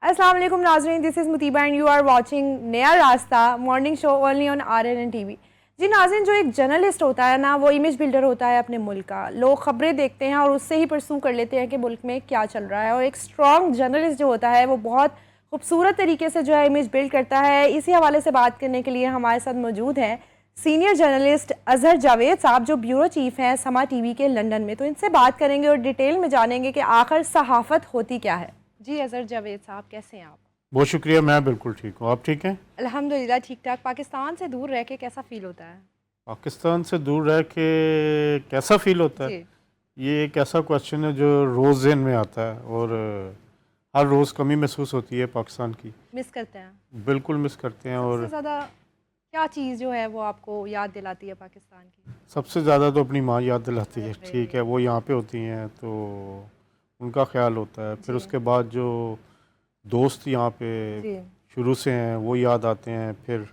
अस्सलाम वालेकुम नाज़रीन, this is Mutiba and you are watching Naya Rasta morning show only on RNN TV। जी नाज़रीन, जो एक जर्नलिस्ट होता है ना, वो इमेज बिल्डर होता है अपने मुल्क का। लोग ख़बरें देखते हैं और उससे ही परसू कर लेते हैं कि मुल्क में क्या चल रहा है। और एक स्ट्रॉन्ग जर्नलिस्ट जो होता है वो बहुत खूबसूरत तरीके से जो है इमेज बिल्ड करता है। इसी हवाले से बात करने के लिए हमारे साथ मौजूद हैं सीनियर जर्नलिस्ट अजहर जावेद साहब, जो ब्यूरो चीफ हैं समा TV के लंदन में। तो इनसे बात करेंगे और डिटेल में जानेंगे कि आखिर सहाफ़त होती क्या है। जी अजहर जावेद साहब, कैसे हैं आप? बहुत शुक्रिया। मैं बिल्कुल ठीक हूँ। आप ठीक हैं? अल्हम्दुलिल्लाह ठीक ठाक। पाकिस्तान से दूर रह के कैसा फील होता है? पाकिस्तान से दूर रह के कैसा फ़ील होता है, जी। ये एक ऐसा क्वेश्चन है जो रोज़ ज़हन में आता है और हर रोज़ कमी महसूस होती है पाकिस्तान की। मिस करते हैं? बिल्कुल मिस करते हैं। सबसे और ज़्यादा क्या चीज़ जो है वो आपको याद दिलाती है पाकिस्तान की? सबसे ज़्यादा तो अपनी माँ याद दिलाती है। अरे! ठीक है, वो यहाँ पे होती हैं तो उनका ख्याल होता है। फिर जी, उसके बाद जो दोस्त यहाँ पे जी। शुरू से हैं वो याद आते हैं। फिर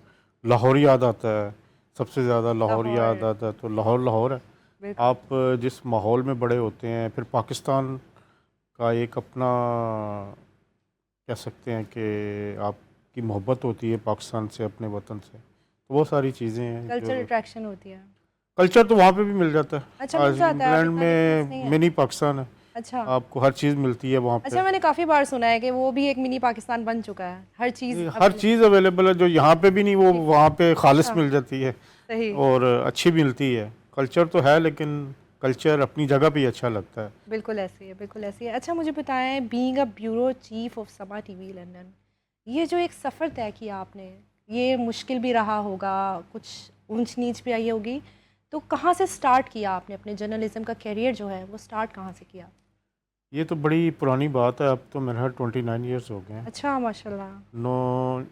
लाहौर याद आता है, सबसे ज़्यादा लाहौर याद लाहौर, आता है। तो लाहौर लाहौर है। बिल्कुल। आप जिस माहौल में बड़े होते हैं, फिर पाकिस्तान का एक अपना कह सकते हैं कि आपकी मोहब्बत होती है पाकिस्तान से, अपने वतन से। तो वो सारी चीज़ें हैं कल्चर जो अट्रैक्शन होती है। कल्चर तो वहाँ पे भी मिल जाता है। अच्छा, मिल आज जाता है, आप इंग्लैंड इतना डिफरेंस नहीं में है? मिनी पाकिस्तान है, अच्छा। आपको हर चीज़ मिलती है वहाँ पे। अच्छा, मैंने काफ़ी बार सुना है कि वो भी एक मिनी पाकिस्तान बन चुका है। हर चीज़ ये हर अवेलेबल। चीज़ अवेलेबल है जो यहाँ पे भी नहीं, वो जी। वहाँ पे खालिस अच्छा, मिल जाती है सही। और अच्छी मिलती है। कल्चर तो है, लेकिन कल्चर अपनी जगह पे ही अच्छा लगता है। बिल्कुल ऐसी है, बिल्कुल ऐसी है। अच्छा, मुझे बताएं, being a bureau chief of समा TV लंदन, ये जो एक सफ़र तय किया आपने, ये मुश्किल भी रहा होगा, कुछ ऊंच नीच भी आई होगी। तो कहाँ से स्टार्ट किया आपने अपने जर्नलिज्म का करियर जो है वो स्टार्ट कहाँ से किया? ये तो बड़ी पुरानी बात है, अब तो मेरे 29 ईयर्स हो गए हैं। अच्छा, माशाल्लाह। नो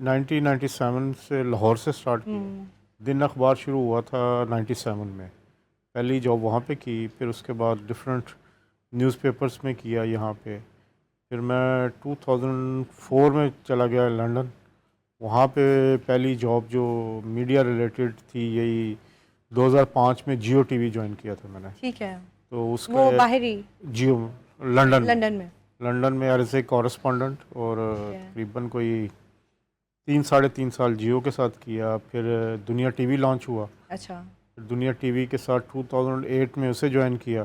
1997 से लाहौर से स्टार्ट किया। हम्म। दिन अखबार शुरू हुआ था 97 में। पहली जॉब वहाँ पे की, फिर उसके बाद डिफरेंट न्यूज़पेपर्स में किया यहाँ पे। फिर मैं 2004 में चला गया लंदन। वहाँ पे पहली जॉब जो मीडिया रिलेटेड थी, यही 2005 में जियो टीवी ज्वाइन किया था मैंने। ठीक है। तो उसका वो बाहरी जियो लंदन में, लंदन में। लंदन में एज ए कॉरेस्पॉन्डेंट। और ठीक है। तकरीबन कोई 3 साढ़े 3 साल जियो के साथ किया। फिर दुनिया टीवी लॉन्च हुआ। अच्छा। फिर दुनिया टीवी के साथ 2008 में उसे ज्वाइन किया।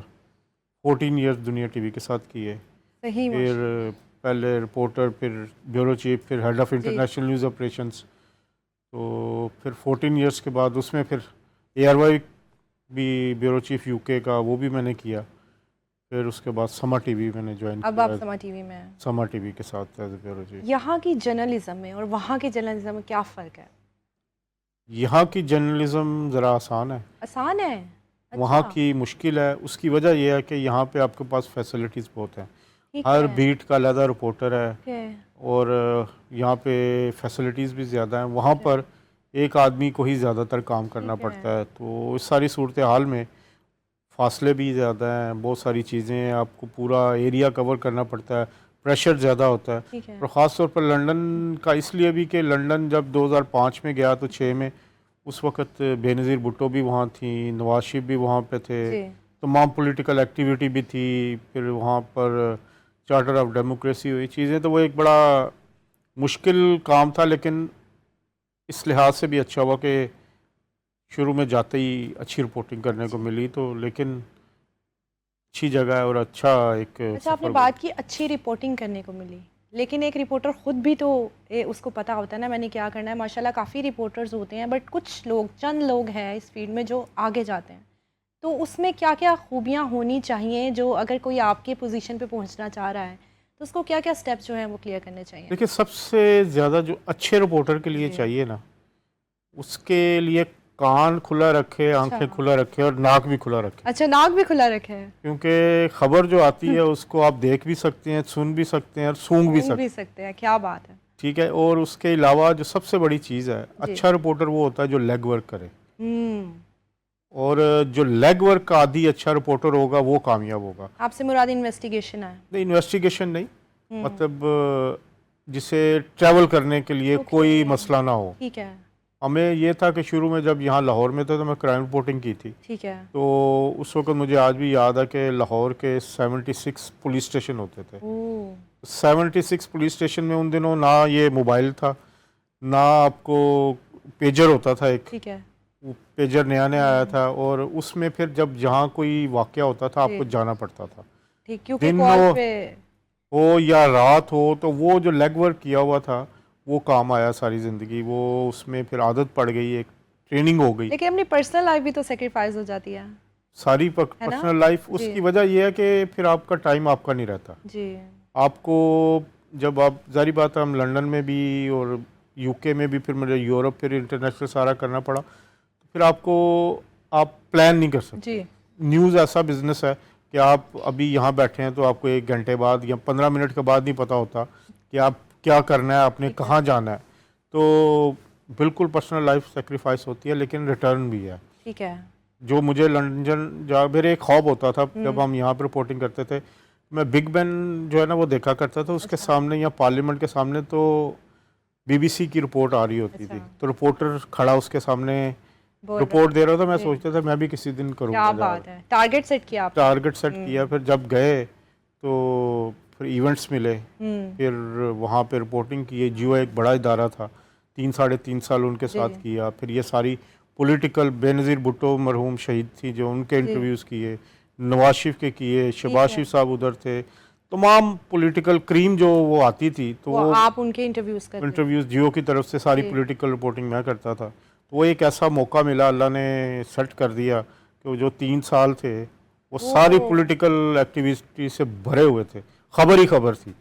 14 ईयर्स दुनिया टीवी के साथ किए। सही, फिर माशाल्लाह। पहले रिपोर्टर, फिर ब्यूरो चीफ, फिर head of Zee. International news operations. तो फिर 14 ईयर्स के बाद उसमें फिर ARY भी, ब्यूरो चीफ यूके का, वो भी मैंने किया। फिर उसके बाद समा टीवी मैंने ज्वाइन अब आप किया, समा TV में हैं। समा टीवी के साथ एज ए ब्यूरो चीफ। यहाँ की जर्नलिज्म में और वहाँ के जर्नलिज्म में क्या फ़र्क है? यहाँ की जर्नलिज्म ज़रा आसान है, आसान है? वहाँ अच्छा। की मुश्किल है। उसकी वजह यह है कि यहाँ पे आपके पास फैसिलिटीज़ बहुत हैं। ठीक हर है। बीट का अलग रिपोर्टर है ठीक है। और यहाँ पे फैसिलिटीज़ भी ज़्यादा हैं। वहाँ ठीक है। पर एक आदमी को ही ज़्यादातर काम करना ठीक है। पड़ता है। तो इस सारी सूरत हाल में फासले भी ज़्यादा हैं, बहुत सारी चीज़ें हैं, आपको पूरा एरिया कवर करना पड़ता है, प्रेशर ज़्यादा होता है। ठीक है। और ख़ास तौर पर लंदन का इसलिए भी कि लंदन जब 2005 में गया तो 6 में उस वक़्त बेनज़ीर भुट्टो भी वहाँ थी, नवाज शरीफ भी वहाँ पे थे, जी। तमाम पॉलिटिकल एक्टिविटी भी थी। फिर वहाँ पर चार्टर ऑफ डेमोक्रेसी हुई चीज़ें। तो वो एक बड़ा मुश्किल काम था, लेकिन इस लिहाज से भी अच्छा हुआ कि शुरू में जाते ही अच्छी रिपोर्टिंग करने को अच्छा। मिली। तो लेकिन अच्छी जगह है और अच्छा एक अच्छा, आपने सफ़र बात की अच्छी रिपोर्टिंग करने को मिली, लेकिन एक रिपोर्टर ख़ुद भी तो उसको पता होता है ना मैंने क्या करना है। माशाल्लाह काफ़ी रिपोर्टर्स होते हैं, बट कुछ लोग, चंद लोग हैं इस फील्ड में जो आगे जाते हैं। तो उसमें क्या क्या खूबियाँ होनी चाहिए, जो अगर कोई आपके पोजीशन पे पहुंचना चाह रहा है तो उसको क्या क्या स्टेप्स जो हैं वो क्लियर करने चाहिए? देखिए, सबसे ज़्यादा जो अच्छे रिपोर्टर के लिए जी। चाहिए ना, उसके लिए कान खुला रखे, अच्छा। आंखें खुला रखे और नाक भी खुला रखे। अच्छा, नाक भी खुला रखे है। क्योंकि खबर जो आती है उसको आप देख भी सकते हैं, सुन भी सकते हैं और सूंघ भी सूंघ सकते भी हैं। सकते हैं, क्या बात है। ठीक है। और उसके अलावा जो सबसे बड़ी चीज़ है, जी। अच्छा रिपोर्टर वो होता है जो लेग वर्क करे। हम्म। और जो लेग वर्क का आदी अच्छा रिपोर्टर होगा वो कामयाब होगा। आपसे मुराद इन्वेस्टिगेशन है? नहीं, इन्वेस्टिगेशन नहीं, हम्म। मतलब जिसे ट्रैवल करने के लिए ओके। कोई मसला ना हो। ठीक है। हमें ये था कि शुरू में जब यहाँ लाहौर में थे तो मैं क्राइम रिपोर्टिंग की थी, ठीक है। तो उस वक्त मुझे आज भी याद है कि लाहौर के 76 पुलिस स्टेशन होते थे। ओह 76 पुलिस स्टेशन में उन दिनों ना ये मोबाइल था, ना आपको पेजर होता था, एक ठीक है। वो पेजर नया नया आया था, और उसमें फिर जब जहाँ कोई वाक़या होता था आपको जी। जाना पड़ता था, ठीक, क्योंकि दिन कॉल हो पे हो या रात हो, तो वो जो लेग वर्क किया हुआ था वो काम आया सारी ज़िंदगी। वो उसमें फिर आदत पड़ गई, एक ट्रेनिंग हो गई। लेकिन अपनी पर्सनल लाइफ भी तो सेक्रीफाइस हो जाती है सारी ना? पर्सनल लाइफ, जी। उसकी वजह यह है कि फिर आपका टाइम आपका नहीं रहता। जी। आपको जब आप, जारी बात है, हम लंदन में भी और यूके में भी, फिर मुझे यूरोप, फिर इंटरनेशनल सारा करना पड़ा, तो फिर आपको, आप प्लान नहीं कर सकते। जी। न्यूज़ ऐसा बिजनेस है कि आप अभी यहाँ बैठे हैं तो आपको 1 घंटे बाद या 15 मिनट के बाद नहीं पता होता कि आप क्या करना है, आपने ठीक है। कहाँ जाना है। तो बिल्कुल पर्सनल लाइफ सेक्रीफाइस होती है, लेकिन रिटर्न भी है। ठीक है। जो मुझे लंदन जा, मेरे एक ख्वाब होता था जब हम यहाँ पर रिपोर्टिंग करते थे, मैं बिग बैन जो है ना वो देखा करता था, उसके सामने या पार्लियामेंट के सामने तो बीबीसी की रिपोर्ट आ रही होती थी, तो रिपोर्टर खड़ा उसके सामने बोल रिपोर्ट दे रहा था। मैं जी। सोचता था मैं भी किसी दिन क्या करूँगा। बात है, टारगेट सेट किया आपने। टारगेट सेट किया, फिर जब गए तो फिर इवेंट्स मिले, फिर वहाँ पे रिपोर्टिंग की। जियो एक बड़ा इदारा था, 3 साढ़े 3 साल उनके जी। साथ किया। फिर ये सारी पॉलिटिकल, बेनज़ीर भुट्टो मरहूम शहीद थी, जो उनके इंटरव्यूज़ किए, नवाज शरीफ के किए, शहबाज शरीफ साहब उधर थे, तमाम पॉलिटिकल क्रीम जो वो आती थी, तो वो वो आप उनके इंटरव्यूज करते हैं। इंटरव्यूज़ जियो की तरफ से सारी जी। पॉलिटिकल रिपोर्टिंग मैं करता था। तो वो एक ऐसा मौका मिला, अल्लाह ने सेट कर दिया कि वो जो 3 साल थे वो सारी ओह। पॉलिटिकल एक्टिविटी से भरे हुए थे, खबर ही खबर थी।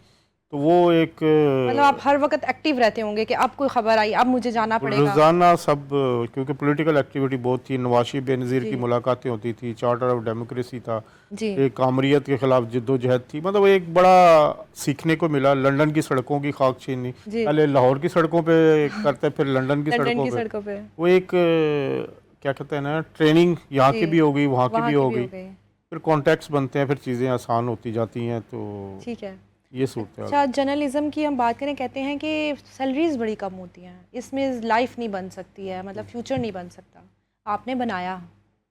तो वो एक मतलब आप हर वक्त एक्टिव रहते होंगे कि अब कोई खबर आई, अब मुझे जाना पड़ेगा। रोज़ाना सब, क्योंकि पॉलिटिकल एक्टिविटी बहुत थी। नवाज शरीफ बेनज़ीर की जी। मुलाकातें होती थी, चार्टर ऑफ डेमोक्रेसी था, जी। एक आमरीत के खिलाफ जद्दोजहद थी। मतलब एक बड़ा सीखने को मिला। लंदन की सड़कों की खाक छीनी, जी। पहले लाहौर की सड़कों पे करते, फिर लंदन की लंदन सड़कों की पे। सड़कों पे। वो एक क्या कहते हैं ना, ट्रेनिंग यहाँ जी। की भी हो गई, वहाँ की वहाँ भी की हो भी गई। हो गई। फिर कॉन्टैक्ट्स बनते हैं, फिर चीज़ें आसान होती जाती हैं। तो ठीक है। ये सूरत है। अच्छा, जर्नलिज्म की हम बात करें, कहते हैं कि सैलरीज बड़ी कम होती हैं, इसमें लाइफ नहीं बन सकती है, मतलब फ्यूचर नहीं बन सकता। आपने बनाया,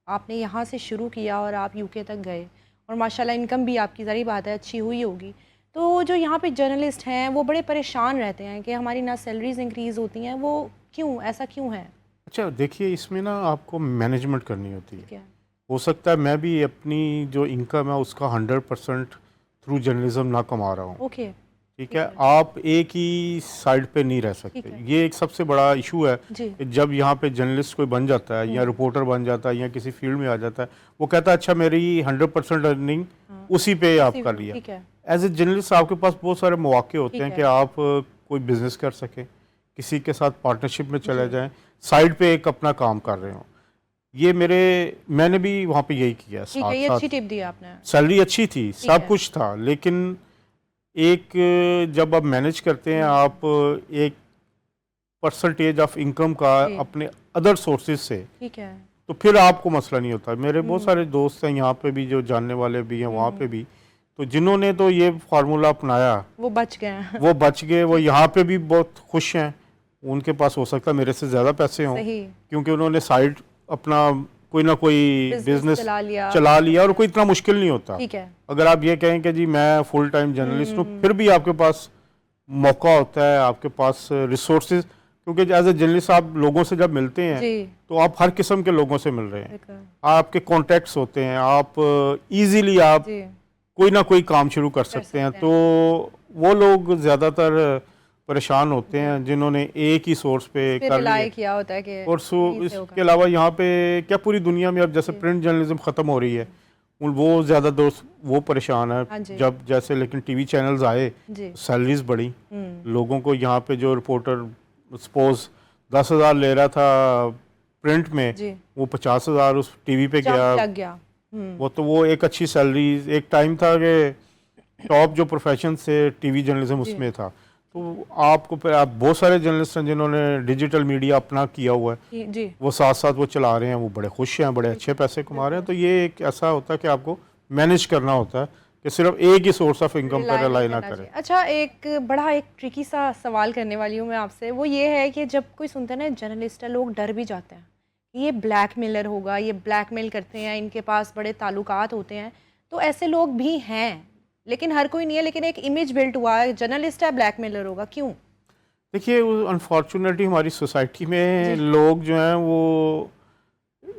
आपने यहाँ से शुरू किया और आप यूके तक गए, और माशाल्लाह इनकम भी आपकी, ज़ाहिर बात है, अच्छी हुई होगी। तो जो यहाँ पे जर्नलिस्ट हैं वो बड़े परेशान रहते हैं कि हमारी ना सैलरीज इंक्रीज़ होती हैं, वो क्यों, ऐसा क्यों है? अच्छा देखिए, इसमें ना आपको मैनेजमेंट करनी होती है। ठीक है। हो सकता है मैं भी अपनी जो इनकम है उसका 100% थ्रू जर्नलिज्म ना कमा रहा हूँ। ओके। ठीक है, आप एक ही साइड पे नहीं रह ठीक सकते। है। ये एक सबसे बड़ा इशू है जी। कि जब यहाँ पे जर्नलिस्ट कोई बन जाता है या रिपोर्टर बन जाता है या किसी फील्ड में आ जाता है, वो कहता है अच्छा मेरी 100% अर्निंग उसी पे आप कर लिया। ठीक है। एज ए जर्नलिस्ट आपके पास बहुत सारे मौके होते ठीक हैं है। कि आप कोई बिजनेस कर सकें, किसी के साथ पार्टनरशिप में चले जाएं, साइड पे एक अपना काम कर रहे हो। ये मैंने भी वहाँ पे यही किया। ठीक है, ये साथ अच्छी साथ टिप दी आपने। सैलरी अच्छी थी, ठीक सब है। कुछ था, लेकिन एक जब आप मैनेज करते हैं, आप एक परसेंटेज ऑफ इनकम का जी। अपने अदर सोर्सेज से, ठीक है। तो फिर आपको मसला नहीं होता। मेरे बहुत सारे दोस्त हैं यहाँ पे भी, जो जानने वाले भी हैं वहाँ पे भी, तो जिन्होंने तो ये फार्मूला अपनाया वो बच गए हैं। वो बच गए, वो यहाँ पे भी बहुत खुश हैं। उनके पास हो सकता है मेरे से ज़्यादा पैसे हों, सही। क्योंकि उन्होंने साइड अपना कोई ना कोई बिजनेस चला लिया। और कोई इतना मुश्किल नहीं होता। ठीक है। अगर आप ये कहें कि जी मैं फुल टाइम जर्नलिस्ट हूँ, फिर भी आपके पास मौका होता है, आपके पास रिसोर्सेज, क्योंकि एज ए जर्नलिस्ट आप लोगों से जब मिलते हैं जी। तो आप हर किस्म के लोगों से मिल रहे हैं, बिल्कुल। आपके कॉन्टैक्ट्स होते हैं, आप इजीली आप जी। कोई ना कोई काम शुरू कर सकते हैं। तो वो लोग ज़्यादातर परेशान होते हैं जिन्होंने एक ही सोर्स पे कर लिया किया होता है कि और इसके अलावा यहाँ पे क्या पूरी दुनिया में अब जैसे प्रिंट जर्नलिज्म ख़त्म हो रही है, वो ज़्यादा दोस्त वो परेशान हाँ है जी। जब जैसे, लेकिन टीवी चैनल्स आए, जी। सैलरीज बढ़ी, लोगों को यहाँ पे जो रिपोर्टर सपोज 10,000 ले रहा था प्रिंट में, जी। वो 50,000 उस टीवी पे गया। लग गया। वो तो वो एक अच्छी सैलरी, एक टाइम था कि टॉप जो प्रोफेशन से टीवी जर्नलिज्म उसमें था। तो आपको फिर आप बहुत सारे जर्नलिस्ट हैं जिन्होंने डिजिटल मीडिया अपना किया हुआ है, जी। वो साथ साथ वो चला रहे हैं, वो बड़े खुश हैं, बड़े अच्छे पैसे कमा रहे हैं। तो ये एक ऐसा होता है कि आपको मैनेज करना होता है कि सिर्फ एक ही सोर्स ऑफ इनकम पर रिलाई ना करें। अच्छा, एक बड़ा एक ट्रिकी सा सवाल करने वाली हूँ मैं आपसे, वो ये है कि जब कोई सुनता है ना जर्नलिस्ट है, लोग डर भी जाते हैं ये ब्लैकमेलर होगा, ये ब्लैकमेल करते हैं, इनके पास बड़े ताल्लुकात होते हैं। तो ऐसे लोग भी हैं, लेकिन हर कोई नहीं है, लेकिन एक इमेज बिल्ट हुआ है जर्नलिस्ट है ब्लैकमेलर होगा, क्यों? देखिए, अनफॉर्चुनेटली हमारी सोसाइटी में लोग जो हैं वो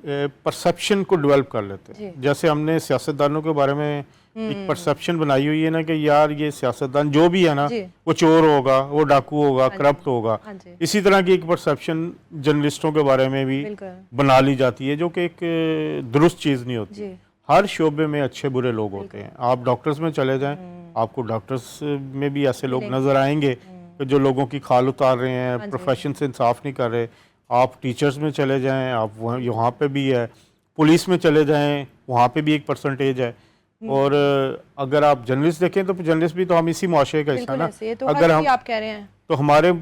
परसेप्शन को डेवलप कर लेते हैं। जैसे हमने सियासतदानों के बारे में एक परसेप्शन बनाई हुई है ना कि यार ये सियासतदान जो भी है ना वो चोर होगा, वो डाकू होगा, करप्ट होगा। इसी तरह की एक परसेप्शन जर्नलिस्टों के बारे में भी बना ली जाती है, जो कि एक दुरुस्त चीज़ नहीं होती। हर शोबे में अच्छे बुरे लोग होते हैं। आप डॉक्टर्स में चले जाएं, आपको डॉक्टर्स में भी ऐसे लोग नज़र आएंगे जो लोगों की खाल उतार रहे हैं, प्रोफेशन से इंसाफ नहीं कर रहे। आप टीचर्स में चले जाएं, आप वहाँ पे भी है। पुलिस में चले जाएं, वहाँ पे भी एक परसेंटेज है। और अगर आप जर्नलिस्ट देखें तो जर्नलिस्ट भी तो हम इसी मुआशरे का हिस्सा ना। तो अगर हम आप कह रहे हैं तो हमारे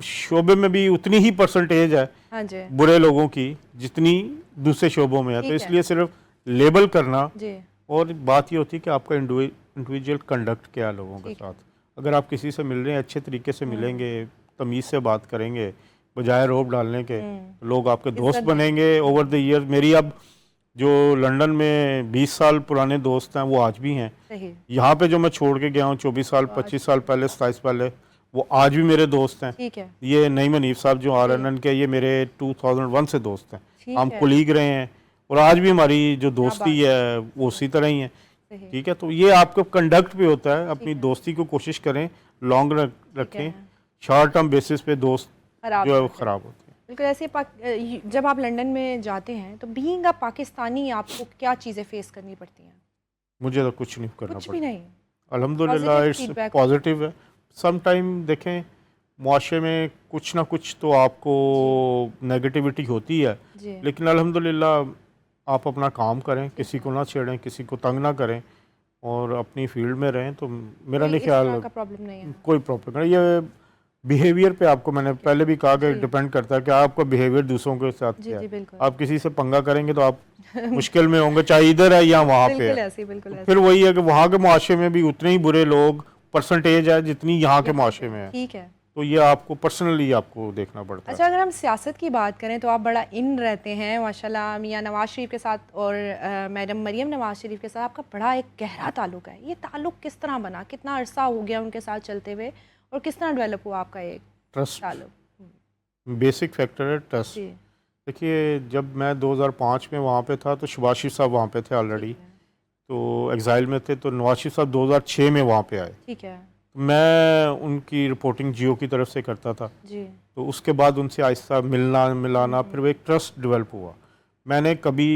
शोबे में भी उतनी ही परसेंटेज है बुरे लोगों की जितनी दूसरे शोबों में है। तो इसलिए सिर्फ लेबल करना, और बात ये होती है कि आपका इंडिविजुअल कंडक्ट क्या है लोगों के साथ। अगर आप किसी से मिल रहे हैं, अच्छे तरीके से मिलेंगे, तमीज़ से बात करेंगे, बजाय रोब डालने के, लोग आपके दोस्त बनेंगे ओवर द ईयर। मेरी अब जो लंदन में 20 साल पुराने दोस्त हैं वो आज भी हैं। यहाँ पे जो मैं छोड़ के गया हूँ 24 साल 25 साल पहले 27 पहले, वो आज भी मेरे दोस्त हैं। ये नईम हनीफ साहब जो RNN के, ये मेरे 2001 से दोस्त हैं। हम कुलीग रहे हैं और आज भी हमारी जो दोस्ती है वो उसी तरह ही है। ठीक है, तो ये आपका कंडक्ट भी होता है। अपनी दोस्ती को कोशिश करें लॉन्ग रखें, शॉर्ट टर्म बेसिस पे दोस्त जो है वो ख़राब होते हैं। बिल्कुल ऐसे जब आप लंदन में जाते हैं तो बीइंग अ पाकिस्तानी आपको क्या चीज़ें फेस करनी पड़ती हैं? मुझे तो कुछ नहीं करना पड़ता, कुछ भी नहीं, अल्हम्दुलिल्लाह इट्स पॉजिटिव है। सम टाइम देखें मुआशरे में कुछ ना कुछ तो आपको नेगेटिविटी होती है, लेकिन अल्हम्दुलिल्लाह आप अपना काम करें, किसी को ना छेड़ें, किसी को तंग ना करें और अपनी फील्ड में रहें, तो मेरा नहीं ख्याल कोई प्रॉब्लम नहीं। ये बिहेवियर पे आपको मैंने पहले भी कहा कि डिपेंड करता है कि आपका बिहेवियर दूसरों के साथ क्या है। आप किसी से पंगा करेंगे तो आप मुश्किल में होंगे, चाहे इधर है या वहाँ पे है। तो फिर वही है कि वहाँ के मुआशरे में भी उतने ही बुरे लोग परसेंटेज है जितनी यहाँ के मुआशरे में है। ठीक है, तो ये आपको पर्सनली आपको देखना पड़ता है। अच्छा, अगर हम सियासत की बात करें तो आप बड़ा इन रहते हैं माशाल्लाह, मियां नवाज शरीफ के साथ और मैडम मरियम नवाज शरीफ के साथ आपका बड़ा एक गहरा ताल्लुक है। ये ताल्लुक किस तरह बना, कितना अरसा हो गया उनके साथ चलते हुए और किस तरह डेवलप हुआ आपका एक ट्रस्ट? बेसिक फैक्टर है ट्रस्ट। देखिए, जब मैं 2005 में वहाँ पे था तो शहबाज शरीफ साहब वहाँ पे थे ऑलरेडी, तो एग्जाइल में थे। तो नवाज शरीफ साहब 2006 में वहाँ पे आए। ठीक है, मैं उनकी रिपोर्टिंग जियो की तरफ से करता था जी। तो उसके बाद उनसे आहिस्ता मिलाना फिर वो एक ट्रस्ट डेवलप हुआ। मैंने कभी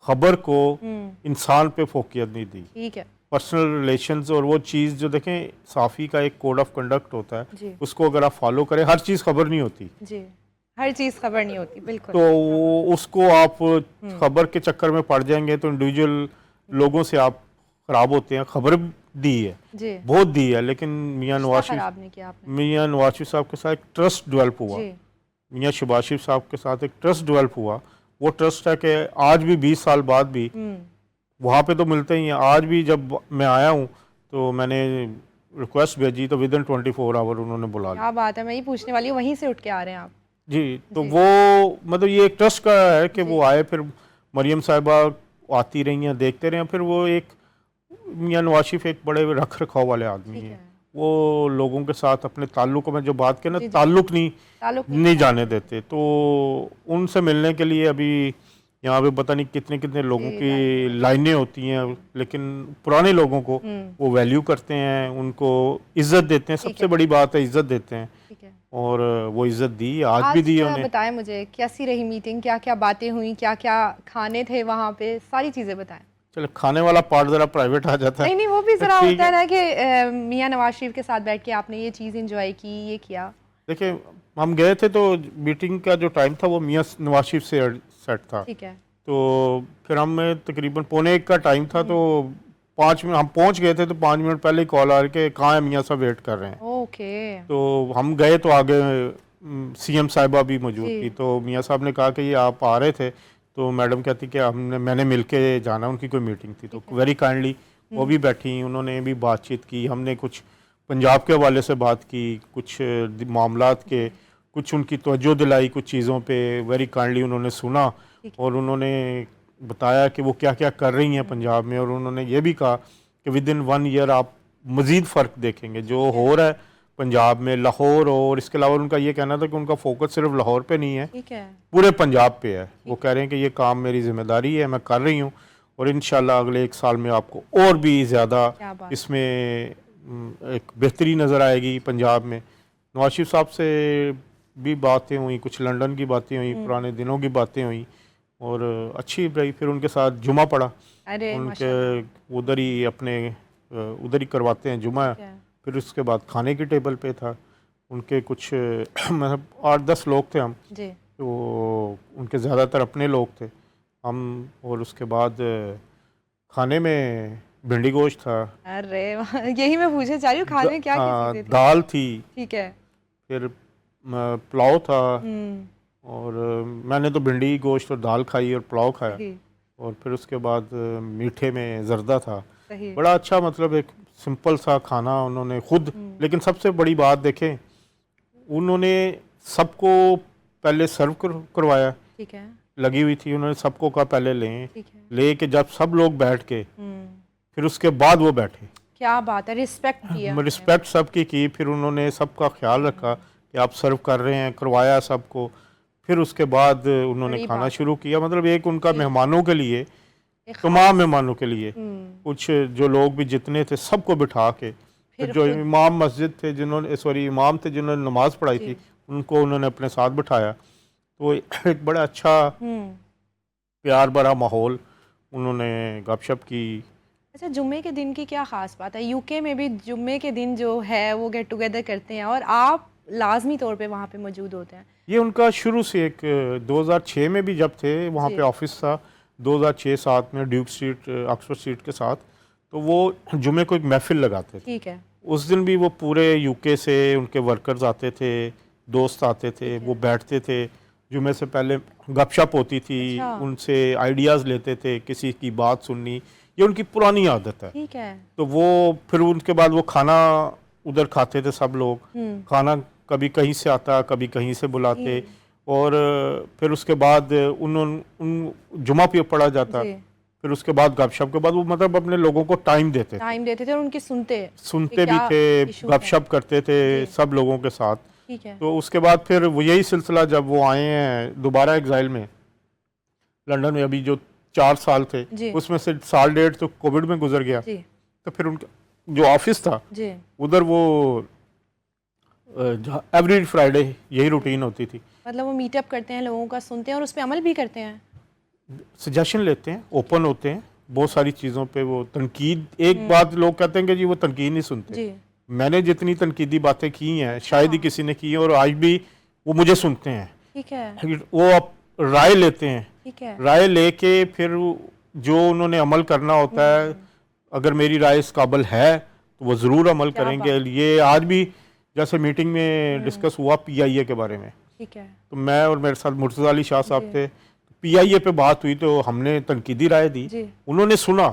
खबर को इंसान पे फोकियत नहीं दी। ठीक है, पर्सनल रिलेशंस और वो चीज़ जो देखें, साफ़ी का एक कोड ऑफ कंडक्ट होता है, उसको अगर आप फॉलो करें, हर चीज़ खबर नहीं होती जी, हर चीज़ खबर नहीं होती, बिल्कुल। तो उसको आप खबर के चक्कर में पड़ जाएंगे तो इंडिविजुअल लोगों से आप ख़राब होते हैं। खबर दी है जी, बहुत दी है, लेकिन मियां नवाज शरीफ साहब के साथ एक ट्रस्ट डेवलप हुआ, मियां शहबाज शरीफ साहब के साथ एक ट्रस्ट डेवलप हुआ। वो ट्रस्ट है कि आज भी 20 साल बाद भी वहाँ पे तो मिलते ही हैं। आज भी जब मैं आया हूँ तो मैंने रिक्वेस्ट भेजी तो विदिन 24 आवर उन्होंने बुला लिया। क्या बात है, मैं ही पूछने वाली हूँ, वहीं से उठ के आ रहे हैं आप जी। तो वो मतलब ये एक ट्रस्ट का है कि वो आए, फिर मरियम साहिबा आती रही हैं, देखते रहे हैं। फिर वो एक मियां नवाज शरीफ एक बड़े रख रखाव वाले आदमी हैं, वो लोगों के साथ अपने ताल्लुक़ में जो बात करें ना, ताल्लुक़ नहीं जाने देते। तो उनसे मिलने के लिए अभी यहाँ पे पता नहीं कितने कितने लोगों की लाइनें होती हैं, लेकिन पुराने लोगों को वो वैल्यू करते हैं, उनको इज्जत देते हैं। सबसे बड़ी बात है इज्जत देते हैं, और वो इज्जत दी, आज भी दी है उन्हें। बताएं मुझे कैसी रही मीटिंग, क्या क्या बातें हुई, क्या क्या खाने थे वहाँ पे, सारी चीज़ें बताएं। चलो, खाने वाला पार्ट ज़रा प्राइवेट आ जाता है। नहीं, वो भी ज़रा होता है ना कि मियां नवाज शरीफ के साथ बैठ के आपने ये चीज़ एंजॉय की, ये किया। देखिए, हम गए थे तो मीटिंग का जो टाइम था वो मियां नवाज शरीफ से सेट था। ठीक है, तो फिर हमें तकरीबन 1:45 का टाइम था, तो 5 मिनट हम पहुंच गए थे, तो 5 मिनट पहले ही कॉल आ रही कि कहाँ है मियां साहब, वेट कर रहे हैं। ओके। तो हम गए तो आगे CM साहिबा भी मौजूद थी, तो मियां साहब ने कहा कि ये आप आ रहे थे, तो मैडम कहती कि मैंने मिल के जाना, उनकी कोई मीटिंग थी, तो वेरी काइंडली वो भी बैठी, उन्होंने भी बातचीत की, हमने कुछ पंजाब के हवाले से बात की, कुछ मामलात के, कुछ उनकी तवज्जो दिलाई कुछ चीज़ों पे, वेरी काइंडली उन्होंने सुना और उन्होंने बताया कि वो क्या क्या कर रही हैं पंजाब में, और उन्होंने ये भी कहा कि विद इन 1 ईयर आप मज़ीद फ़र्क देखेंगे जो हो रहा है पंजाब में, लाहौर, और इसके अलावा उनका ये कहना था कि उनका फोकस सिर्फ लाहौर पे नहीं है, पूरे पंजाब पे है। वो कह रहे हैं कि ये काम मेरी जिम्मेदारी है, मैं कर रही हूँ, और इंशाल्लाह अगले 1 साल में आपको और भी ज़्यादा इसमें एक बेहतरी नज़र आएगी पंजाब में। नवाज शरीफ साहब से भी बातें हुई, कुछ लंदन की बातें हुई, पुराने दिनों की बातें हुई, और अच्छी रही। फिर उनके साथ जुमा पड़ा, उनके उधर ही अपने उधर ही करवाते हैं जुमा। फिर उसके बाद खाने की टेबल पे था, उनके कुछ मतलब 8-10 लोग थे हम जी। तो उनके ज़्यादातर अपने लोग थे हम, और उसके बाद खाने में भिंडी गोश्त था। अरे यही मैं पूछना चाह रही हूँ, खाने में क्या क्या चीज़ें थी? दाल थी, ठीक है, फिर पुलाव था, और मैंने तो भिंडी गोश्त और दाल खाई और पुलाव खाया, और फिर उसके बाद मीठे में जर्दा था। बड़ा अच्छा, मतलब एक सिंपल सा खाना उन्होंने खुद, लेकिन सबसे बड़ी बात देखें, उन्होंने सबको पहले सर्व करवाया, ठीक है, लगी हुई थी, उन्होंने सबको कहा पहले लें, ले के जब सब लोग बैठ के फिर उसके बाद वो बैठे। क्या बात है, रिस्पेक्ट किया, रिस्पेक्ट सबकी की। फिर उन्होंने सबका ख्याल रखा कि आप सर्व कर रहे हैं, करवाया सबको। फिर उसके बाद उन्होंने खाना शुरू किया। मतलब एक उनका मेहमानों के लिए, तमाम मेहमानों के लिए, कुछ जो लोग भी जितने थे सबको बिठा के, फिर जो इमाम मस्जिद थे जिन्होंने इमाम थे जिन्होंने नमाज पढ़ाई थी, उनको उन्होंने अपने साथ बिठाया। तो एक बड़ा अच्छा प्यार भरा माहौल, उन्होंने गपशप की। अच्छा, जुम्मे के दिन की क्या ख़ास बात है? यूके में भी जुम्मे के दिन जो है वो गेट टुगेदर करते हैं और आप लाजमी तौर पे वहाँ पे मौजूद होते हैं। ये उनका शुरू से एक 2006 में भी जब थे वहाँ पे ऑफिस था, 2006-7 में ड्यूक स्ट्रीट, ऑक्सफोर्ड स्ट्रीट के साथ, तो वो जुम्मे को एक महफिल लगाते थे। ठीक है। उस दिन भी वो पूरे यूके से उनके वर्कर्स आते थे, दोस्त आते थे, वो बैठते थे, जुम्मे से पहले गपशप होती थी, उनसे आइडियाज़ लेते थे, किसी की बात सुननी, ये उनकी पुरानी आदत है। ठीक है। तो वो फिर उनके बाद वो खाना उधर खाते थे सब लोग, खाना कभी कहीं से आता, कभी कहीं से बुलाते, और फिर उसके बाद उन जुमा पे पढ़ा जाता, फिर उसके बाद गपशप के बाद वो मतलब अपने लोगों को टाइम देते थे और उनके सुनते भी थे, गपशप करते थे सब लोगों के साथ। ठीक है। तो उसके बाद फिर वो यही सिलसिला, जब वो आए हैं दोबारा एग्जाइल में लंदन में, अभी जो 4 साल थे उसमें से 1.5 साल तो कोविड में गुजर गया, तो फिर उनका जो ऑफिस था उधर वो एवरी फ्राइडे यही रूटीन होती थी। मतलब वो मीटअप करते हैं, लोगों का सुनते हैं और उस पर अमल भी करते हैं, सजेशन लेते हैं, ओपन होते हैं बहुत सारी चीज़ों पे। वो तनकीद, एक बात लोग कहते हैं कि जी वो तनकीद नहीं सुनते, मैंने जितनी तनकीदी बातें की हैं शायद ही किसी ने की है, और आज भी वो मुझे सुनते हैं। ठीक है। वो आप राय लेते हैं, ठीक है, राय लेके फिर जो उन्होंने अमल करना होता है, अगर मेरी राय इस काबिल है तो वो ज़रूर अमल करेंगे। ये आज भी जैसे मीटिंग में डिस्कस हुआ पीआईए के बारे में, ठीक है, तो मैं और मेरे साथ मुर्तज़ा अली शाह साहब थे, पीआईए पे बात हुई तो हमने तनकीदी राय दी, उन्होंने सुना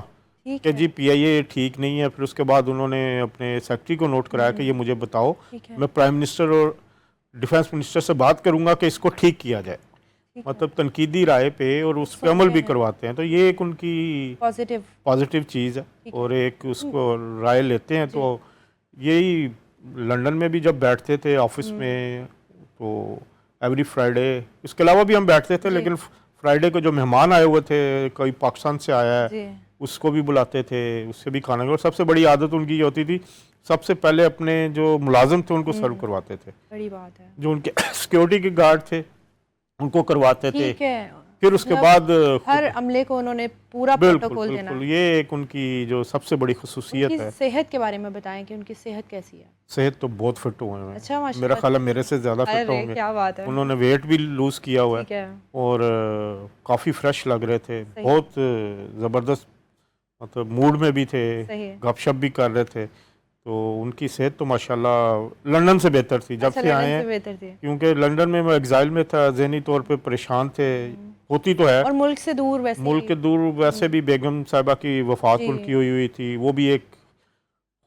कि जी पीआईए ठीक नहीं है। फिर उसके बाद उन्होंने अपने सेक्रेटरी को नोट कराया कि ये मुझे बताओ, मैं प्राइम मिनिस्टर और डिफेंस मिनिस्टर से बात करूंगा कि इसको ठीक किया जाए। मतलब तनकीदी राय पे और उस पर अमल भी करवाते हैं, तो ये एक उनकी पॉजिटिव चीज़ है, और एक उसको राय लेते हैं। तो यही लंदन में भी जब बैठते थे ऑफिस में, तो एवरी फ्राइडे, इसके अलावा भी हम बैठते थे, लेकिन फ्राइडे को जो मेहमान आए हुए थे, कोई पाकिस्तान से आया है, उसको भी बुलाते थे, उससे भी खाना। और सबसे बड़ी आदत उनकी ये होती थी, सबसे पहले अपने जो मुलाजिम थे उनको सर्व करवाते थे। बड़ी बात है। जो उनके सिक्योरिटी के गार्ड थे उनको करवाते थे, फिर उसके बाद हर अमले को उन्होंने पूरा प्रोटोकॉल देना। ये एक उनकी जो सबसे बड़ी खुसूसियत है। सेहत के बारे में बताएं कि उनकी सेहत कैसी है? सेहत तो बहुत फिट हुए हैं। अच्छा, मेरा ख्याल है मेरे से ज़्यादा फिट होंगे। क्या बात है। उन्होंने वेट भी लूज किया हुआ है, और काफ़ी फ्रेश लग रहे थे, बहुत ज़बरदस्त, मतलब मूड में भी थे, गपशप भी कर रहे थे। तो उनकी सेहत तो माशाल्लाह लंदन से बेहतर थी जब अच्छा, से आए लंदन से हैं, बेहतर थी। क्योंकि लंदन में मैं एग्जाइल में था, जहनी तौर पे परेशान थे, होती तो है, और मुल्क से दूर वैसे मुल्क भी। के दूर, वैसे भी बेगम साहिबा की वफात जी उनकी हुई थी, वो भी एक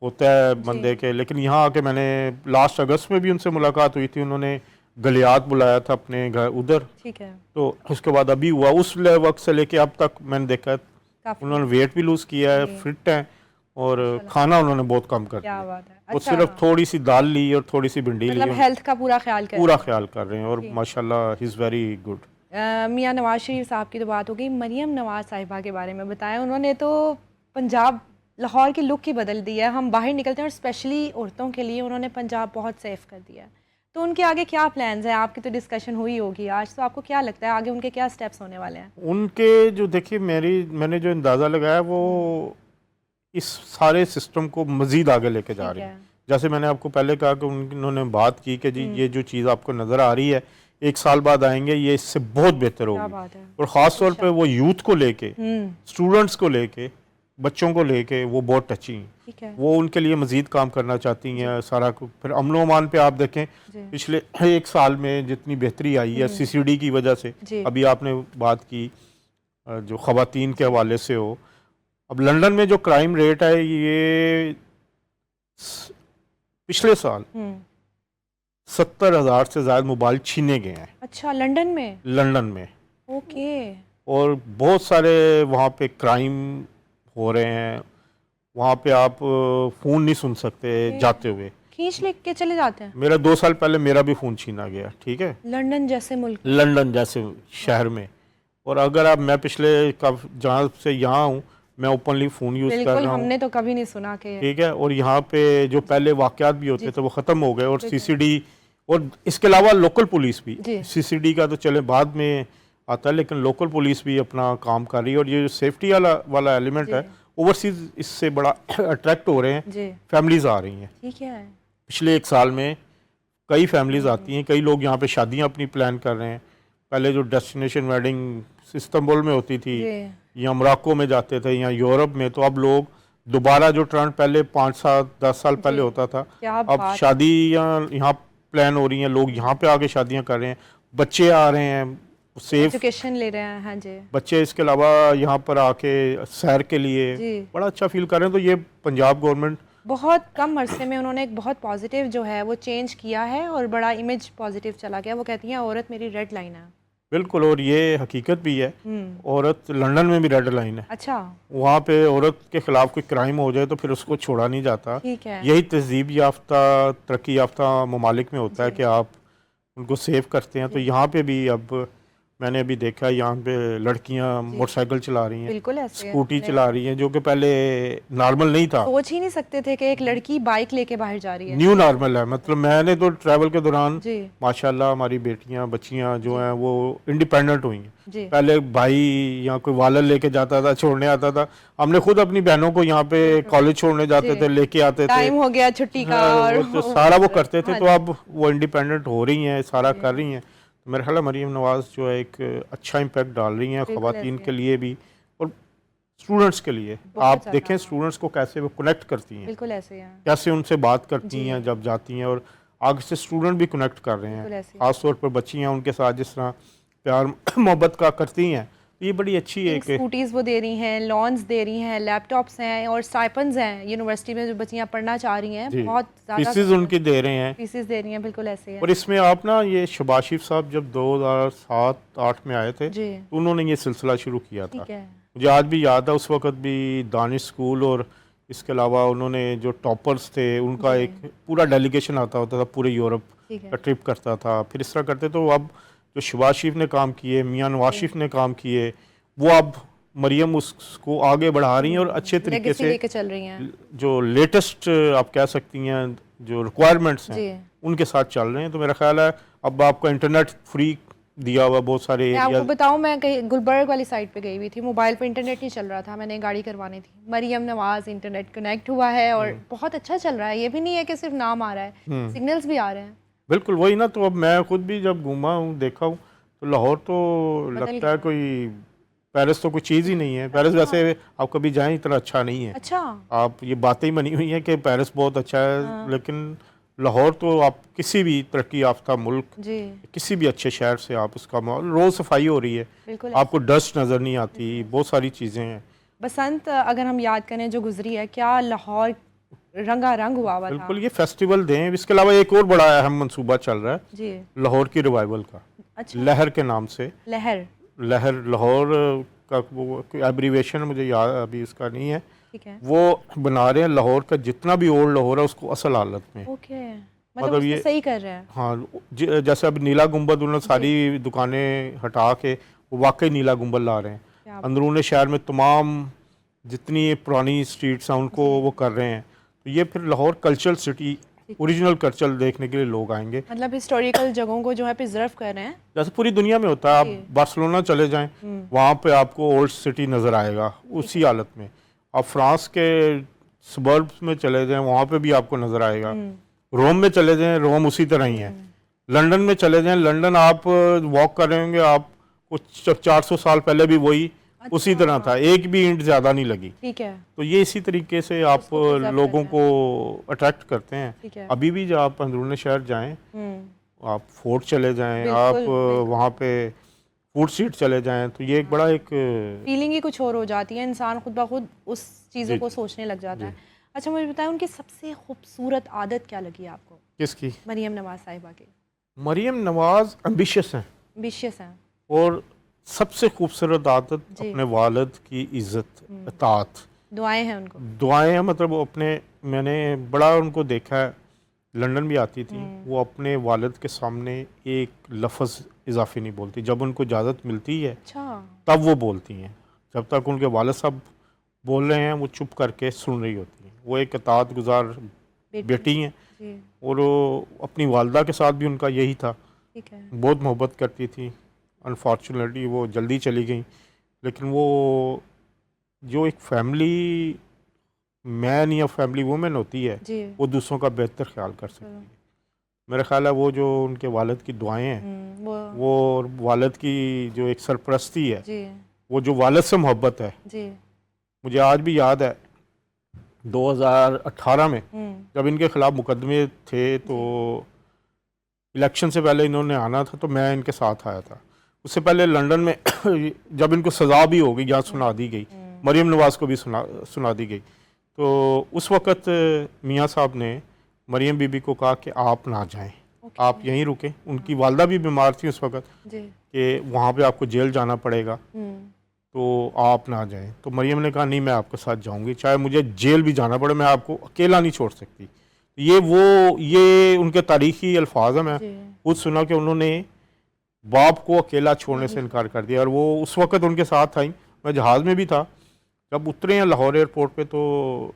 होता है जी। बंदे के। लेकिन यहाँ आके मैंने लास्ट अगस्त में भी उनसे मुलाकात हुई थी, उन्होंने गलियात बुलाया था अपने घर उधर, ठीक है, तो उसके बाद अभी हुआ, उस वक्त से लेके अब तक मैंने देखा है काफी। उन्होंने वेट भी लूज़ किया है, जी, फिट हैं, और माशाल्लाह, खाना उन्होंने बहुत कम कर क्या दिया। बात है। वो अच्छा, सिर्फ थोड़ी सी दाल ली और थोड़ी सी भिंडी ली, मतलब हेल्थ का पूरा ख्याल कर पूरा रहे हैं। ख्याल कर रहे हैं, और ठीक। माशाल्लाह ही इज़ वेरी गुड। मियाँ नवाज शरीफ साहब की तो बात हो गई, मरियम नवाज साहिबा के बारे में बताएं। उन्होंने तो पंजाब, लाहौर की लुक ही बदल दी है। हम बाहर निकलते हैं और स्पेशली औरतों के लिए उन्होंने पंजाब बहुत सेफ कर दिया है। तो उनके आगे क्या प्लान्स हैं? आपकी तो डिस्कशन हुई होगी आज, तो आपको क्या लगता है आगे उनके क्या स्टेप्स होने वाले हैं? उनके जो देखिए, मैंने जो अंदाज़ा लगाया वो इस सारे सिस्टम को मज़ीद आगे लेके जा ठीक रही है। है। जैसे मैंने आपको पहले कहा कि उन्होंने बात की कि जी ये जो चीज़ आपको नज़र आ रही है, 1 साल बाद आएंगे, ये इससे बहुत बेहतर क्या होगी, बात है। और ख़ास तौर पे वो यूथ को लेके, हम्म, स्टूडेंट्स को लेके, बच्चों को लेके वो बहुत टची हैं। ठीक है। वो उनके लिए मज़ीद काम करना चाहती हैं सारा कुछ। फिर अमन अमान पे आप देखें, जी पिछले 1 साल में जितनी बेहतरी आई है सीसीडी की वजह से। जी। अभी आपने बात की जो ख़वातीन के हवाले से हो, अब लंदन में जो क्राइम रेट है, ये पिछले साल हम्म, 70,000 से ज़्यादा मोबाइल छीने गए हैं अच्छा, लंदन में? लंदन में, ओके। और बहुत सारे वहाँ पे क्राइम हो रहे हैं। वहाँ पे आप फ़ोन नहीं सुन सकते जाते हुए। खींच लेके चले जाते हैं मेरा 2 साल पहले मेरा भी फ़ोन छीना गया, ठीक है, लंदन जैसे मुल्क में? लंदन जैसे शहर में। और अगर आप, मैं पिछले कब जहाँ से यहाँ हूँ, मैं ओपनली फ़ोन यूज़ कर बिल्कुल, रहा हूँ, हमने तो कभी नहीं सुना कि ठीक है, और यहाँ पे जो पहले वाक़यात भी होते थे वो ख़त्म हो गए, और बिल्कुल। सीसीडी, और इसके अलावा लोकल पुलिस भी, जी। सीसीडी का तो चले बाद में आता है, लेकिन लोकल पुलिस भी अपना काम कर रही है। और ये जो सेफ्टी वाला एलिमेंट जी है, ओवरसीज इससे बड़ा अट्रैक्ट हो रहे हैं, जी, फैमिलीज़ आ रही हैं। ठीक है। पिछले 1 साल में कई फैमिलीज़ आती हैं, कई लोग यहाँ पे शादियाँ अपनी प्लान कर रहे हैं। पहले जो डेस्टिनेशन वेडिंग इस्तांबुल में होती थी, जी, या मोरक्को में जाते थे, या यूरोप में, तो अब लोग दोबारा जो ट्रेंड पहले 5 7 10 साल पहले जी। होता था, क्या अब बात। शादियाँ यहाँ प्लान हो रही हैं, लोग यहाँ पे आके शादियाँ कर रहे हैं, बच्चे आ रहे हैं, सेफ एजुकेशन ले रहे हैं, हाँ जी बच्चे, इसके अलावा यहाँ पर आके सैर के लिए जी। बड़ा अच्छा फील कर रहे हैं। तो ये पंजाब गवर्नमेंट बहुत कम अरसे में उन्होंने एक बहुत पॉजिटिव जो है वो चेंज किया है और बड़ा इमेज पॉजिटिव चला गया। वो कहती हैं औरत मेरी रेड लाइन है। बिल्कुल, और ये हकीकत भी है, औरत लंदन में भी रेड लाइन है। अच्छा, वहाँ पे औरत के खिलाफ कोई क्राइम हो जाए तो फिर उसको छोड़ा नहीं जाता। ठीक है। यही तहजीब याफ्ता, तरक्की याफ्ता ममालिक में होता है कि आप उनको सेव करते हैं। तो यहाँ पे भी अब मैंने अभी देखा, यहाँ पे लड़कियाँ मोटरसाइकिल चला रही हैं, बिल्कुल ऐसे है। स्कूटी चला रही हैं, जो कि पहले नॉर्मल नहीं था, सोच ही नहीं सकते थे कि एक लड़की बाइक लेके बाहर जा रही है। न्यू नॉर्मल है। मतलब मैंने तो ट्रैवल के दौरान जी माशाल्लाह हमारी बेटियां, बच्चियां जो हैं वो इंडिपेंडेंट हुई हैं। जी, पहले भाई या कोई वालर लेके जाता था, छोड़ने आता था, हमने खुद अपनी बहनों को यहाँ पे कॉलेज छोड़ने जाते जी। थे, लेके आते थे। टाइम हो गया छुट्टी का हाँ, और वो तो सारा वो करते थे। हाँ तो अब वो इंडिपेंडेंट हो रही हैं, सारा कर रही हैं। तो मेरा ख्याल है मरीम नवाज़ जो है एक अच्छा इम्पैक्ट डाल रही हैं, बिल्कुल ख़वातीन ऐसे के है। लिए भी और स्टूडेंट्स के लिए। बहुत आप ज़्यादा। देखें स्टूडेंट्स को कैसे वो कनेक्ट करती हैं, बिल्कुल ऐसे हैं। कैसे उनसे बात करती जी। हैं जब जाती हैं, और आगे से स्टूडेंट भी कनेक्ट कर रहे बिल्कुल हैं, ऐसे। ख़ासतौर पर बच्चियाँ उनके साथ जिस तरह प्यार मोहब्बत का करती हैं। ये बड़ी अच्छी है कि स्कूटीज़ वो दे रही हैं, लॉन्स दे रही हैं, लैपटॉप्स हैं और स्टाइपेंड्स हैं। यूनिवर्सिटी में जो बच्चियाँ पढ़ना चाह रही हैं, जी, बहुत ज़्यादा फीसिस उनकी दे रहे हैं। फीसिस दे रही हैं। बिल्कुल ऐसे है। और इसमें आप ना, ये शहबाज शरीफ साहब जब 2007-8 में आए थे, जी, तो उन्होंने ये सिलसिला शुरू किया था। ठीक है। मुझे आज भी याद है, उस वक्त भी दानिश स्कूल और इसके अलावा उन्होंने जो टॉपर्स थे उनका जी। एक पूरा डेलीगेशन आता होता था, पूरे यूरोप ठीक है। का ट्रिप करता था। फिर इस तरह करते। तो अब जो शहबाज शरीफ ने काम किए, मियाँ नवाज शरीफ ने काम किए, वो अब मरियम उसको आगे बढ़ा रही हैं, और अच्छे तरीके लेगेसी से लेके चल रही हैं। जो लेटेस्ट आप कह सकती हैं जो रिक्वायरमेंट्स हैं जी, उनके साथ चल रहे हैं। तो मेरा ख्याल है अब आपको इंटरनेट फ्री दिया हुआ बहुत सारे मैं आपको एरिया। बताऊं, मैं कहीं गुलबर्ग वाली साइड पे गई हुई थी, मोबाइल पे इंटरनेट नहीं चल रहा था, मैंने गाड़ी करवानी थी। मरियम नवाज इंटरनेट कनेक्ट हुआ है और बहुत अच्छा चल रहा है। ये भी नहीं है कि सिर्फ नाम आ रहा है, सिग्नल्स भी आ रहे हैं। बिल्कुल वही ना। तो अब मैं खुद भी जब घूमा हूँ, देखा हूँ, तो लाहौर तो बदल लगता है गया। कोई पेरिस तो कोई चीज़ ही नहीं है। पेरिस वैसे आप कभी जाएं इतना अच्छा नहीं है। अच्छा। आप ये बातें ही बनी हुई हैं कि पेरिस बहुत अच्छा है, लेकिन लाहौर तो आप किसी भी तरक्की याफ्ता मुल्क, जी किसी भी अच्छे शहर से आप उसका माहौल, रोज़ सफाई हो रही है, बिल्कुल। आपको डस्ट नज़र नहीं आती, बहुत सारी चीज़ें हैं। बसंत अगर हम याद करें जो गुजरी है, क्या लाहौर रंगारंग हुआ था। बिल्कुल, ये फेस्टिवल दें। इसके अलावा एक और बड़ा अहम मंसूबा चल रहा है जी। लाहौर की रिवाइवल का, अच्छा। लहर के नाम से। लहर। लहर लाहौर का वो एब्रीवेशन मुझे याद अभी उसका नहीं है। ठीक है। वो बना रहे हैं लाहौर का जितना भी ओल्ड लाहौर है उसको असल हालत में। ओके, मतलब मतलब उसको ये सही कर रहे हैं। हाँ, जैसे अब नीला गुंबद उन्होंने सारी दुकानें हटा के वो वाकई नीला गुंबद ला रहे हैं। क्या अंदरूनी शहर में तमाम जितनी ये पुरानी स्ट्रीट्स हैं उनको वो कर रहे हैं। तो ये फिर Lahore cultural city, original culture देखने के लिए लोग आएंगे। मतलब हिस्टोरिकल जगहों को जो है प्रिजर्व कर रहे हैं। जैसे पूरी दुनिया में होता है, आप बार्सिलोना चले जाएं, वहाँ पे आपको ओल्ड सिटी नज़र आएगा उसी हालत में। आप फ्रांस के सबर्ब्स में चले जाएं, वहाँ पे भी आपको नज़र आएगा। रोम में चले जाएं, रोम उसी तरह ही है। लंदन में चले जाएं, लंदन आप वॉक कर रहे होंगे, आप कुछ 400 साल पहले भी वही उसी तरह था, एक भी ईंट ज़्यादा नहीं लगी। ठीक है। तो ये इसी तरीके से आप उसको preserve लोगों कर को अट्रैक्ट करते हैं। ठीक है। अभी भी जब आप अंदरूनी शहर जाएं, आप फोर्ट चले जाएं, बिल्कुल, आप बिल्कुल। वहाँ पे फूड स्ट्रीट चले जाएं, तो ये एक बड़ा एक फीलिंग ही कुछ और हो जाती है, इंसान खुद ब खुद उस चीज़ों जी, को सोचने लग जाता है। अच्छा, मुझे बताएं उनकी सबसे खूबसूरत आदत क्या लगी आपको, किसकी? मरियम नवाज साहिबा की? मरियम नवाज एम्बिशियस हैं, विशियस हैं। और सबसे खूबसूरत आदत जी। अपने वालिद की इज़्ज़त, अतात, दुआएं हैं उनको। दुआएं हैं। मतलब वो अपने, मैंने बड़ा उनको देखा है, लंदन भी आती थी, वो अपने वालिद के सामने एक लफ्ज़ इजाफी नहीं बोलती। जब उनको इजाज़त मिलती है अच्छा। तब वो बोलती हैं, जब तक उनके वालिद साहब बोल रहे हैं वो चुप करके सुन रही होती हैं। वो एक अतात गुजार बेटी हैं, जी। और वो अपनी वालदा के साथ भी उनका यही था, ठीक है। बहुत मोहब्बत करती थी। अनफॉर्चुनेटली वो जल्दी चली गई, लेकिन वो जो एक फैमिली मैन या फैमिली वुमेन होती है, जी। वो दूसरों का बेहतर ख्याल कर सकती है। मेरा ख्याल है वो जो उनके वालिद की दुआएं हैं, वो वालिद की जो एक सरपरस्ती है, जी। वो जो वालिद से मोहब्बत है, जी। मुझे आज भी याद है 2018 में जब इनके खिलाफ मुकदमे थे, तो इलेक्शन से पहले इन्होंने आना था, तो मैं इनके साथ आया था। उससे पहले लंदन में जब इनको सज़ा भी हो गई, यहाँ सुना दी गई, मरियम नवाज़ को भी सुना दी गई, तो उस वक़्त मियाँ साहब ने मरियम बीबी को कहा कि आप ना जाएं, आप यहीं रुकें। उनकी वालदा भी बीमार थी उस वक़्त कि वहाँ पे आपको जेल जाना पड़ेगा, तो आप ना जाएं। तो मरियम ने कहा नहीं, मैं आपके साथ जाऊंगी, चाहे मुझे जेल भी जाना पड़े, मैं आपको अकेला नहीं छोड़ सकती। ये उनके तारीखी अल्फाज हैं। मैं खुद सुना कि उन्होंने बाप को अकेला छोड़ने से इनकार कर दिया, और वो उस वक़्त उनके साथ आई। मैं जहाज़ में भी था, जब उतरे हैं लाहौर एयरपोर्ट पे, तो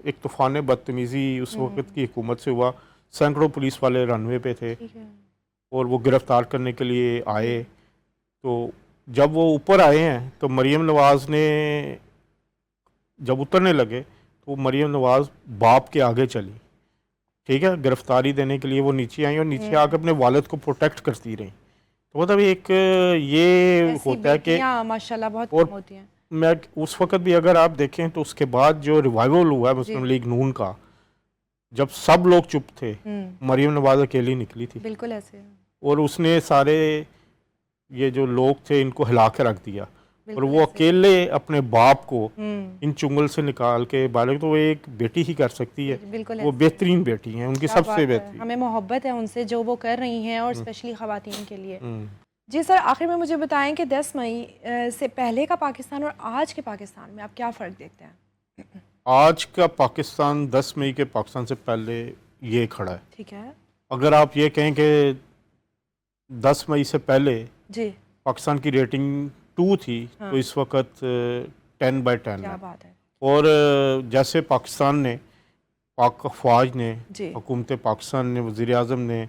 एक तूफ़ान बदतमीज़ी उस वक़्त की हुकूमत से हुआ। सैकड़ों पुलिस वाले रनवे पे थे, और वो गिरफ़्तार करने के लिए आए। तो जब वो ऊपर आए हैं, तो मरियम नवाज़ ने जब उतरने लगे, तो मरियम नवाज़ बाप के आगे चली, ठीक है, गिरफ्तारी देने के लिए वो नीचे आई, और नीचे आकर अपने वालिद को प्रोटेक्ट करती रही। तो मतलब एक ये होता है कि माशाल्लाह बहुत और कम होती हैं। मैं उस वक़्त भी अगर आप देखें, तो उसके बाद जो रिवाइवल हुआ है मुस्लिम लीग नून का, जब सब लोग चुप थे, मरियम नवाज़ अकेली निकली थी, बिल्कुल ऐसे। और उसने सारे ये जो लोग थे इनको हिला के रख दिया, और वो अकेले अपने बाप को इन चुंगल से निकाल के बाहर, तो वो एक बेटी ही कर सकती है। बिल्कुल वो बेहतरीन बेटी हैं, उनकी सबसे बेहतरीन। हमें मोहब्बत है उनसे जो वो कर रही हैं, और स्पेशली ख़वातीन के लिए। जी सर, आखिर में मुझे बताएं कि 10 मई से पहले का पाकिस्तान और आज के पाकिस्तान में आप क्या फ़र्क देखते हैं? आज का पाकिस्तान 10 मई के पाकिस्तान से पहले ये खड़ा है। ठीक है। अगर आप ये कहें कि 10 मई से पहले जी पाकिस्तान की रेटिंग 2 थी, तो इस वक्त 10/10 क्या है। बात है। और जैसे पाकिस्तान ने, पाक फ़ौज ने, जी। हुकूमत पाकिस्तान ने, वज़ीर आज़म ने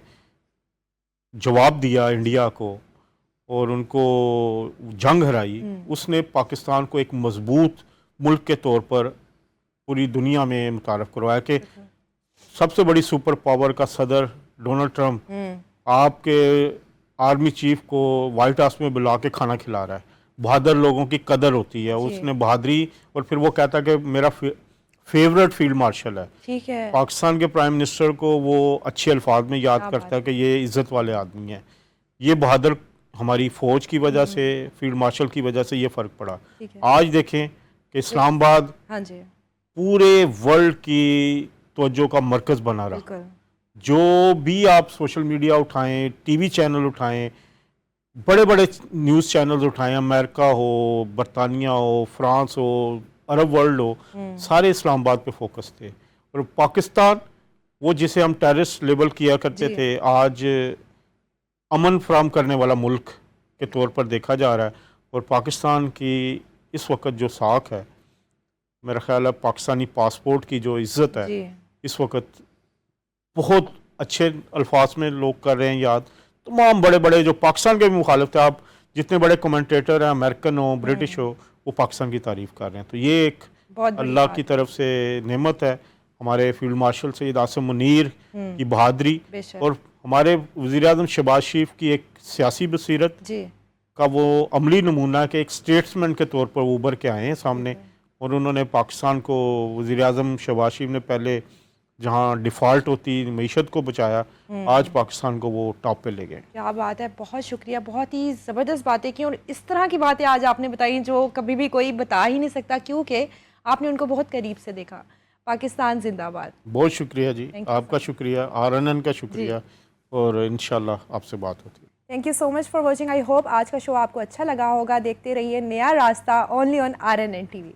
जवाब दिया इंडिया को और उनको जंग हराई, उसने पाकिस्तान को एक मजबूत मुल्क के तौर पर पूरी दुनिया में मुतारफ़ करवाया कि सबसे बड़ी सुपर पावर का सदर डोनाल्ड ट्रंप आपके आर्मी चीफ को वाइट हाउस में बुला के खाना खिला रहा है। बहादुर लोगों की कदर होती है, जी। उसने बहादुरी, और फिर वो कहता है कि मेरा फेवरेट फील्ड मार्शल है। ठीक है। पाकिस्तान के प्राइम मिनिस्टर को वो अच्छे अल्फाज में याद क्या करता बात है कि ये इज़्ज़त वाले आदमी हैं। ये बहादुर हमारी फ़ौज की वजह से, फील्ड मार्शल की वजह से ये फ़र्क पड़ा। ठीक है। आज देखें कि इस्लामाबाद हाँ जी, पूरे वर्ल्ड की तवज्जो का मरकज़ बना रहा। बिल्कुल। जो भी आप सोशल मीडिया उठाएं, टीवी चैनल उठाएं, बड़े बड़े न्यूज़ चैनल्स उठाएं, अमेरिका हो, बरतानिया हो, फ्रांस हो, अरब वर्ल्ड हो, सारे इस्लामाबाद पे फोकस थे। और पाकिस्तान, वो जिसे हम टेररिस्ट लेबल किया करते जी। थे, आज अमन फराम करने वाला मुल्क के तौर पर देखा जा रहा है। और पाकिस्तान की इस वक्त जो साख है, मेरा ख्याल है पाकिस्तानी पासपोर्ट की जो इज़्ज़त है, जी। इस वक्त बहुत अच्छे अल्फाज में लोग कर रहे हैं याद। तमाम बड़े बड़े जो पाकिस्तान के भी मुखालिफ थे, आप जितने बड़े कमेंटेटर हैं, अमेरिकन हो, ब्रिटिश हो, वो पाकिस्तान की तारीफ़ कर रहे हैं। तो ये एक बहुत बड़ी अल्लाह की बात है। तरफ से नेमत है। हमारे फील्ड मार्शल सैयद आसिम मुनीर की बहादुरी, बेशक। और हमारे वज़ीर आज़म शहबाज शरीफ की एक सियासी बसीरत जी। का वो अमली नमूना है कि एक स्टेट्समैन के तौर पर वो उभर के आए हैं सामने। और उन्होंने पाकिस्तान को, वज़ीर आज़म शहबाज शरीफ ने पहले जहाँ डिफ़ॉल्ट होती मईशत को बचाया, आज पाकिस्तान को वो टॉप पे ले गए। क्या बात है, बहुत शुक्रिया, बहुत ही ज़बरदस्त बातें की और इस तरह की बातें आज आपने बताई जो कभी भी कोई बता ही नहीं सकता, क्योंकि आपने उनको बहुत करीब से देखा। पाकिस्तान जिंदाबाद। बहुत शुक्रिया जी, Thank you आपका so much. शुक्रिया, RNN का शुक्रिया, और इंशाल्लाह आपसे बात होती है। Thank you so much for watching. I hope आज का शो आपको अच्छा लगा होगा। देखते रहिए नया रास्ता, ओनली ऑन RNN TV।